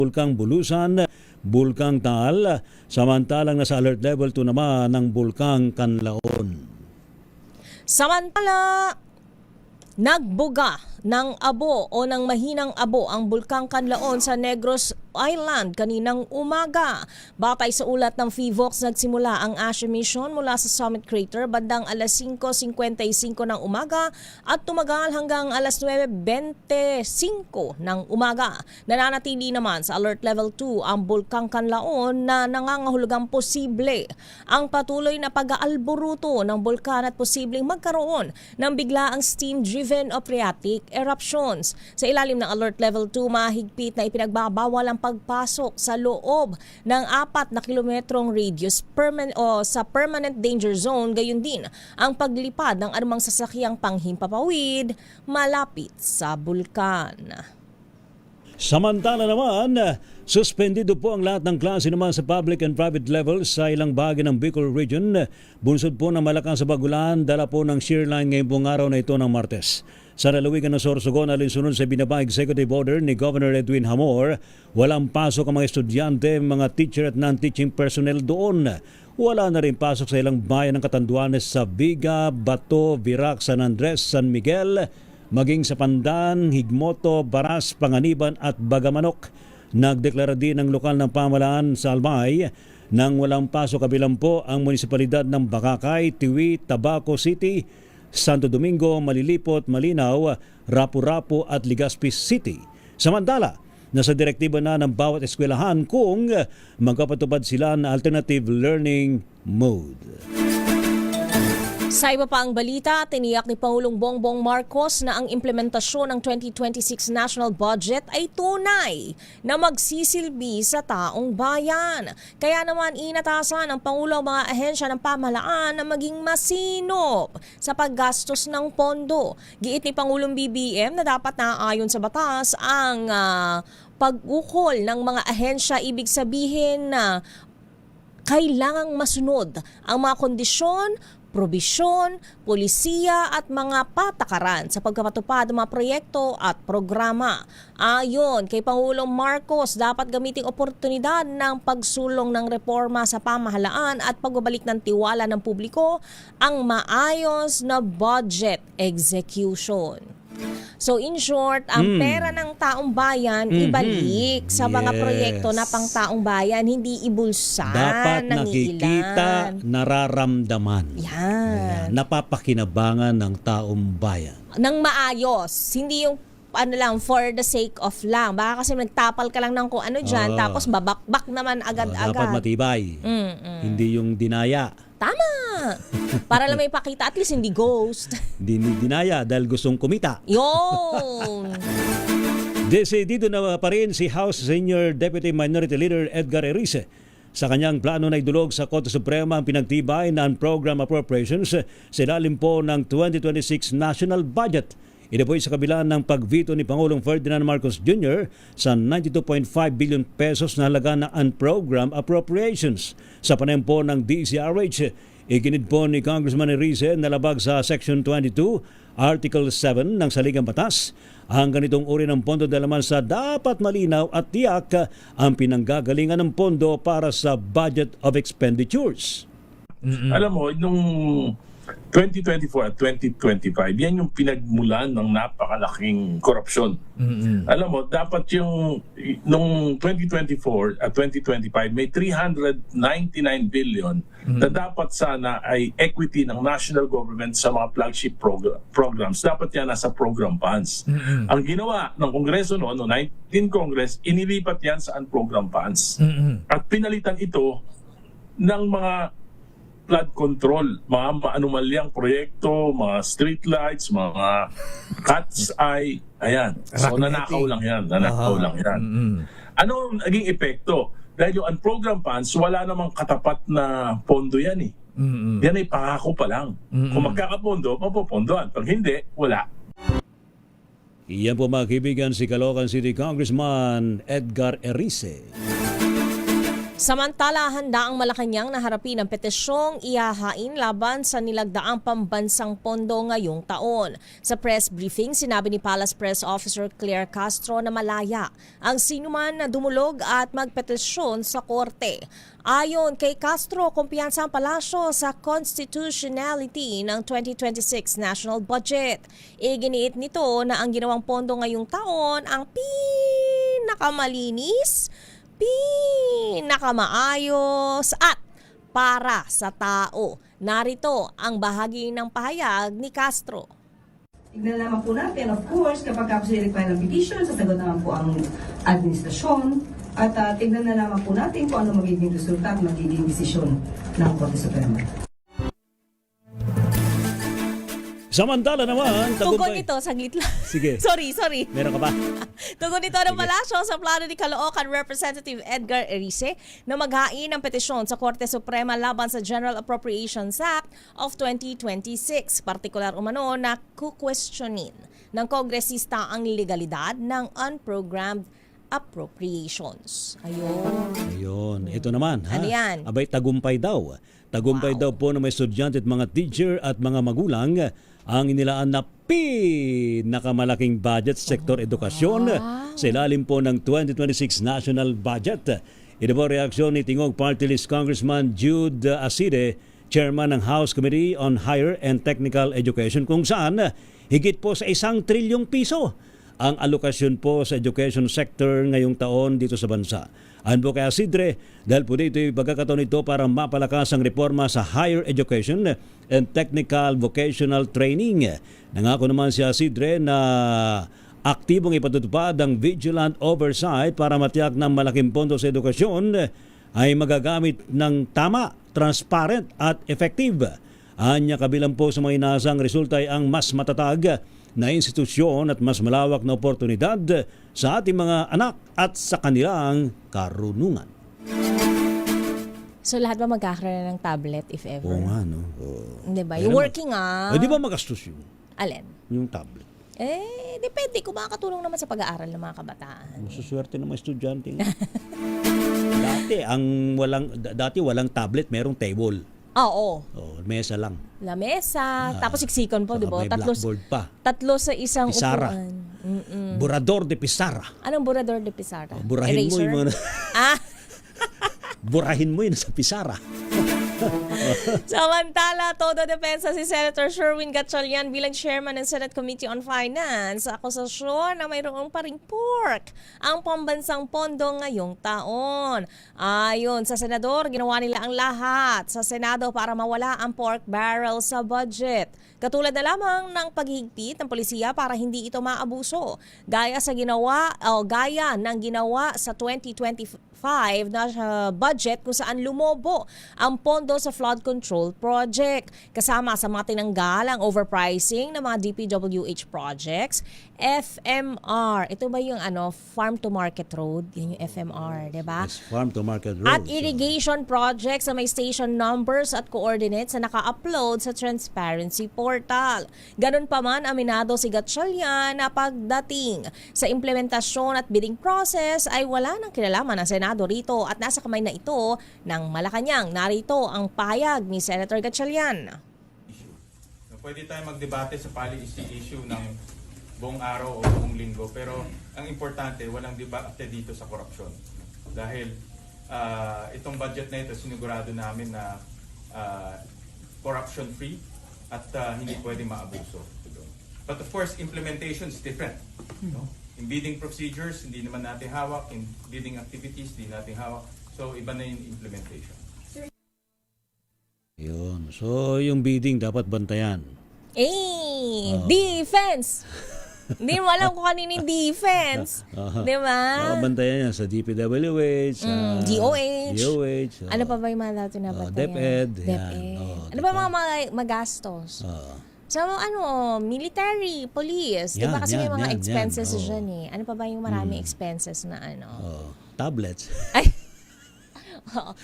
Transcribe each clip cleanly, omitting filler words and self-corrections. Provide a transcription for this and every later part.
Bulkang Bulusan, Bulkang Taal, samantalang nasa alert level 2 naman ng Bulkang Kanlaon. Samantala, nagbuga ng abo o ng mahinang abo ang Bulkang Kanlaon sa Negros Island kaninang umaga. Batay sa ulat ng PHIVOX, nagsimula ang ash emission mula sa Summit Crater bandang alas 5:55 ng umaga at tumagal hanggang alas 9:25 ng umaga. Nananatili naman sa Alert Level 2 ang Bulkang Kanlaon na nangangahulugang posible ang patuloy na pag-aalboruto ng bulkan at posibleng magkaroon ng biglaang steam-driven o phreatic eruptions. Sa ilalim ng Alert Level 2, mahigpit na ipinagbabawal ang pagpasok sa loob ng 4 na kilometrong radius sa permanent danger zone, gayon din ang paglipad ng anumang sasakyang panghimpapawid malapit sa bulkan. Samantala naman, suspendido po ang lahat ng klase naman sa public and private levels sa ilang bahagi ng Bicol Region. Bunsod po ng malakas sa bagulan, dala po ng shear line ngayong pong araw na ito ng Martes. Sa lalawigan ng Sorsogon, alinsunod sa binaba executive order ni Governor Edwin Hamor, walang pasok ang mga estudyante, mga teacher at non-teaching personnel doon. Wala na rin pasok sa ilang bayan ng Catanduanes sa Viga, Bato, Virac, San Andres, San Miguel, maging sa Pandan, Higmoto, Baras, Panganiban at Bagamanok. Nagdeklara din ang lokal ng pamahalaan sa Albay nang walang pasok kabilang po ang munisipalidad ng Bacacay, Tiwi, Tabaco City, Santo Domingo, Malilipot, Malinaw, Rapu-Rapu at Legazpi City. Samantala, nasa direktiba na ng bawat eskwelahan kung magpapatupad sila ng alternative learning mode. Sa iba pa ang balita, tiniyak ni Pangulong Bongbong Marcos na ang implementasyon ng 2026 National Budget ay tunay na magsisilbi sa taong bayan. Kaya naman inatasan ng Pangulo ang mga ahensya ng pamahalaan na maging masinop sa paggastos ng pondo. Giit ni Pangulong BBM na dapat naaayon sa batas ang pag-ukol ng mga ahensya, ibig sabihin na kailangang masunod ang mga kondisyon, probisyon, polisiya at mga patakaran sa pagpapatupad ng mga proyekto at programa. Ayon kay Pangulong Marcos, dapat gamiting oportunidad ng pagsulong ng reforma sa pamahalaan at pagbabalik ng tiwala ng publiko ang maayos na budget execution. So in short, ang pera ng taong bayan ibalik sa mga proyekto na pang taong bayan, hindi ibulsa Dapat ng nakikita, iilan. nararamdaman. Yan. Napapakinabangan ng taong bayan. Nang maayos, hindi yung for the sake of lang. Baka kasi nagtapal ka lang ng kung ano dyan, tapos babakbak naman agad-agad. Dapat matibay. Hindi yung dinaya. Tama! Para lang may pakita, at least hindi ghost. Dinaya dahil gustong kumita. Yun! Desidido na pa rin si House Senior Deputy Minority Leader Edgar Erice sa kanyang plano na idulog sa Korte Suprema ang pinagtibay ng program appropriations sa ilalim po ng 2026 National Budget. Ito po sa kabila ng pagvito ni Pangulong Ferdinand Marcos Jr. sa 92.5 billion pesos na halaga ng unprogrammed appropriations. Sa panayam po ng DCRH, iginid po ni Congressman Erice na labag sa Section 22, Article 7 ng Saligang Batas. Ang ganitong uri ng pondo dalaman sa dapat malinaw at tiyak ang pinanggagalingan ng pondo para sa budget of expenditures. Alam mo, nung 2024 at 2025, yan yung pinagmulan ng napakalaking korupsyon. Alam mo, dapat yung nung 2024 at 2025 may 399 billion na dapat sana ay equity ng national government sa mga flagship programs. Dapat yan nasa program funds. Ang ginawa ng Kongreso noon, no 19 Congress, inilipat yan sa unprogram funds. At pinalitan ito ng mga flood control, mga anomalyang proyekto, mga streetlights, mga cat's eye, ayan. So nanakaw lang yan, Ano ang naging epekto? Dahil yung unprogrammed funds, wala namang katapat na pondo yan eh. Yan ay pangako pa lang. Kung magkakapondo, mapopondoan. Pag hindi, wala. Iyan po mga kaibigan si Caloocan City Congressman Edgar Erice. Samantala, handa ang Malacanang na harapin ang petisyong ihahain laban sa nilagdaang pambansang pondo ngayong taon. Sa press briefing, sinabi ni Palace Press Officer Claire Castro na malaya ang sinuman na dumulog at magpetisyon sa korte. Ayon kay Castro, kumpiyansa ang palasyo sa constitutionality ng 2026 national budget. Iginiit nito na ang ginawang pondo ngayong taon ang pinakamalinis, pinakamaayos at para sa tao. Narito ang bahagi ng pahayag ni Castro. Tignan naman po natin, of course, kapag po sila require ng petition, sasagot naman po ang administrasyon. At tignan na naman po natin kung ano magiging resulta at magiging desisyon ng Korte Suprema. Samantala naman, Tugon tagumpay. ito, saglit lang. Sige. sorry. Meron ka ba? Tugon ito ng palasyo sa plano ni Caloocan Representative Edgar Erice na maghain ng petisyon sa Korte Suprema laban sa General Appropriations Act of 2026. Partikular umano na kukwestiyonin ng kongresista ang legalidad ng unprogrammed appropriations. Ayun. Ito naman. Ha? Ano yan? Abay, tagumpay daw. Tagumpay daw po ng mga estudyante at mga teacher at mga magulang ang inilaan na pinakamalaking budget sa sektor edukasyon sa ilalim po ng 2026 national budget. Ito po reaksyon ni Tingog Party List Congressman Jude Aside, chairman ng House Committee on Higher and Technical Education, kung saan higit po sa 1 trilyong piso ang alokasyon po sa education sector ngayong taon dito sa bansa. Ayon po kay Asidre, dahil po dito yung pagkakataon nito para mapalakas ang reforma sa higher education and technical vocational training. Nangako naman si Asidre na aktibong ipatutupad ang vigilant oversight para matiyak ng malaking pondo sa edukasyon ay magagamit ng tama, transparent at effective. Anya kabilang po sa mga inaasang resulta ay ang mas matatag na institusyon at mas malawak na oportunidad sa ating mga anak at sa kanilang karunungan. So lahat ba magkakaroon ng tablet if ever? Oo nga, no? Diba? Yung working Di ba magastos yun? Alin? Yung tablet. Depende kung makakatulong naman sa pag-aaral ng mga kabataan. Masuswerte ng mga estudyante nga. Dati walang tablet, merong table. Oo. Mesa lang. Lamesa, tapos siksikan po, Saka di ba? may blackboard pa. Tatlo sa isang Pizarra. upuan. Burador de pizarra. Anong burador de pizarra? Burahin mo Eraser? yung mga... Burahin mo yun sa pizarra. Samantala, todo depensa si Senator Sherwin Gatchalian bilang chairman ng Senate Committee on Finance sa akusasyon na mayroong paring pork ang pambansang pondo ngayong taon. Ayon sa senador, ginawa nila ang lahat sa Senado para mawala ang pork barrel sa budget. Katulad na lamang ng paghihigpit ng polisiya para hindi ito maabuso. Gaya ng ginawa sa 2025 na budget kung saan lumobo ang pondo sa flood control project. Kasama sa mga tinanggal ang overpricing ng mga DPWH projects, FMR. Ito ba yung farm to market road? Yan yung FMR, di ba? Yes, farm to market road. At irrigation projects sa may station numbers at coordinates na naka-upload sa transparency portal. Ganun pa man, aminado si Gatchalian na pagdating sa implementasyon at bidding process ay wala nang kinalaman ng Senado rito at nasa kamay na ito ng Malacanang. Narito ang pahayag ni Senator Gatchalian. Pwede tayo magdebate sa policy issue ng buong araw o buong linggo, pero ang importante, walang debate dito sa korupsyon. Dahil itong budget na ito, sinigurado namin na corruption-free at hindi pwede maabuso. But of course, implementation is different. No? In bidding procedures, hindi naman natin hawak. In bidding activities, hindi natin hawak. So, iba na yung implementation. Yun. So, yung bidding dapat bantayan. Defense! Hindi mo alam kung kaninong defense. Di ba? Bantayan yan sa DPWH, sa DOH. Ano pa ba yung mga dato na bantayan? DepEd. DepEd. Yan. Ano ba mga magastos? So, military, police. Di ba kasi may mga expenses dyan eh. Ano pa ba yung maraming expenses na Tablets. Ay!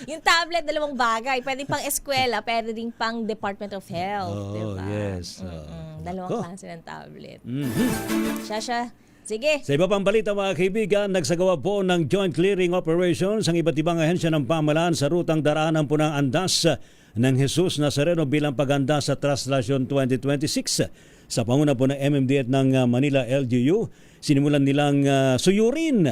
Yung tablet, 2 bagay. Pwede pang eskwela, pwede din pang Department of Health. Diba? Yes. 2 klase ng tablet. Mm-hmm. Siya, Sige. Sa iba pang balita mga kaibigan, nagsagawa po ng joint clearing operations ang iba't ibang ahensya ng pamahalaan sa rutang daraanan po ng andas ng Jesus Nazareno bilang paghanda sa Traslasyon 2026. Sa panguna po ng MMDA at ng Manila LGU, sinimulan nilang suyurin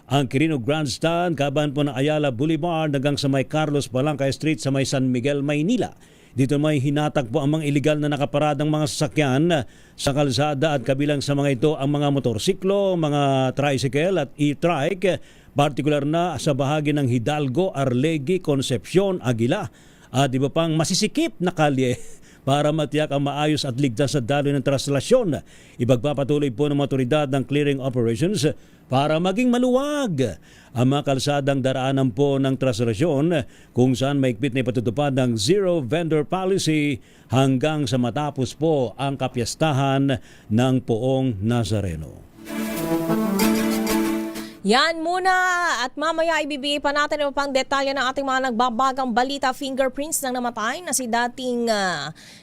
ang Quirino Grandstand, kaban po ng Ayala Boulevard hanggang sa may Carlos Balangkay Street sa may San Miguel, Maynila. Dito may hinatag po ang mga iligal na nakaparadang mga sasakyan sa kalsada at kabilang sa mga ito ang mga motorsiklo, mga tricycle at e-trike, partikular na sa bahagi ng Hidalgo, Arlegui, Concepcion, Aguila at iba pang masisikip na kalye para matiyak ang maayos at ligtas na daloy ng traslasyon. Ipagpapatuloy po ng otoridad ng clearing operations para maging maluwag ang mga kalsadang daraanan po ng traslasyon kung saan maigpit na ipatutupad ng zero vendor policy hanggang sa matapos po ang kapiyastahan ng Poong Nazareno. Yan muna at mamaya ibibigay pa natin ang pang detalye ng ating mga nagbabagang balita, fingerprints ng namatay na si dating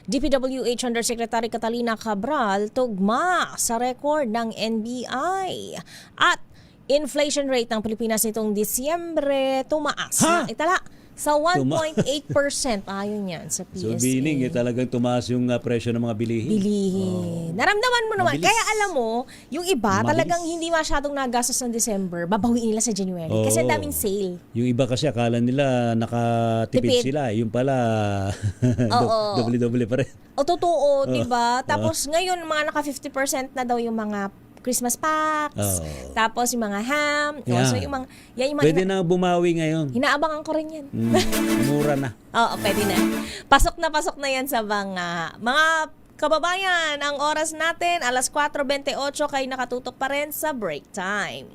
DPWH Undersecretary Catalina Cabral tugma sa record ng NBI. At inflation rate ng Pilipinas nitong Disyembre tumaas. Ha? Itala sa 1.8%. Ayon yan sa PSA. So meaning talagang tumaas yung presyo ng mga bilihin. Bilihin. Naramdaman mo naman. Mabilis. Kaya alam mo, yung iba Mabilis. talagang hindi masyadong nagastos ng December, babawiin nila sa January. Kasi ang Oo. daming sale. Yung iba kasi akala nila nakatipid Tipid. sila. Yung pala Oo. doble-doble pa rin. O totoo, di ba? Tapos ngayon, mga naka 50% na daw yung mga Christmas packs. Oo. Tapos yung mga ham. Yeah. So yung mga, yan yung mga Pwede na bumawi ngayon. hinaabangan ko rin yan. Mura na. Oo, pwede na. Pasok na yan sa mga kababayan. Ang oras natin, alas 4:28, kayo nakatutok pa rin sa break time.